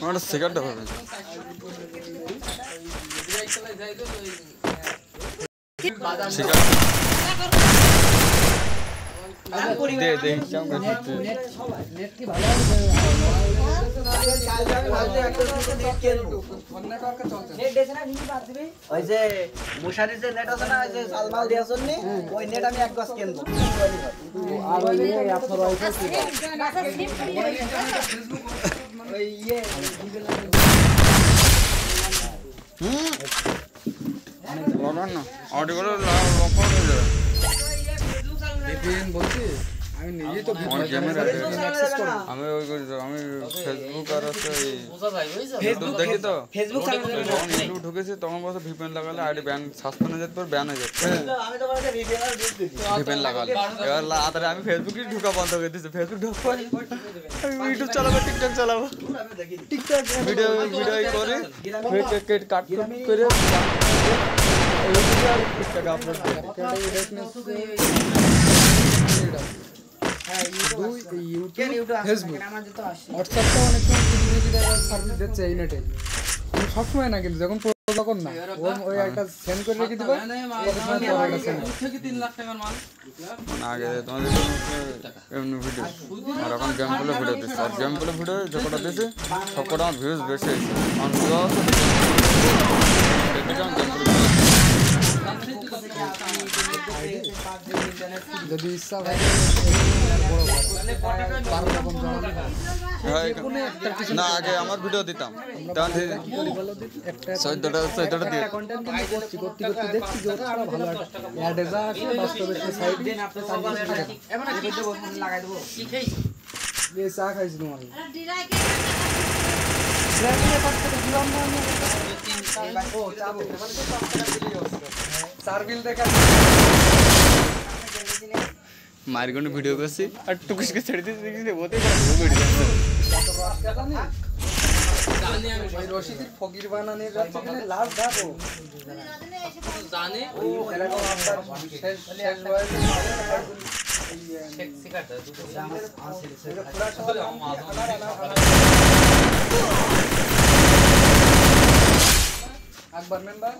আমার সিগারেট হবে দে দে নেট কি ভালো ওই যে মুশারির যে নেট আছে না ওই যে সালমাল দিয়াছন নি ওই নেট আমি এক গজ কিনবো আর ওই আপনার ওয়াইফাই ওই ইয়ে লগান না অডিওগুলো লক হয়ে যাবে ভিপিএন বলছি আমি নিজেই তো ভিপিএন অ্যাক্সেস করব আমি ওই করি তো আমি ফেসবুক আর আছে ফেসবুক দেখি তো ফেসবুক যখন ইউটিউব ঢুকেছি তখন বলছে ভিপিএন লাগালে আইডি ব্যান সাসপেন্ড হয়ে যেতে পারে ব্যান হয়ে যাচ্ছে আমি তো বলছি ভিপিএন লাগালে এবার লাগাতারে আমি ফেসবুকে ঢোকা বন্ধ করে দিয়েছি ফেসবুক ঢোকা আমি ইউটিউব চালাবো টিকটক চালাবো টিকটক ভিডিও করে কাট করে ইউটিউবে আর টিকটক আপলোড করে ফেসবুক হোয়াটসঅ্যাপটা অনেক সার্ভিস দিচ্ছে এই নেটে সবসময় না কিন্তু যখন তখন না ওই একটা সেন্ড করে রেখে দিবা আগে তোমাদের এমনি ভিডিও আর এখন গেমগুলো ভিডিও দিচ্ছে আর গেমগুলো ভিডিও যতটা দিয়েছে সবকটা আমার ভিউজ বেশি হয়েছে যদি ইচ্ছা না আগে আমার ভিডিও দিতাম চা খাইছি তোমার মারগুন ভিডিও করছি আর টুকুসকে ছেড়ে দিয়েছি ওতে রশিদের ফকির বানানোর যাচ্ছে কিনা লাস্ট যাবো জানে ও এরকম আপনার শেষ বয়সে আকবর মেম্বার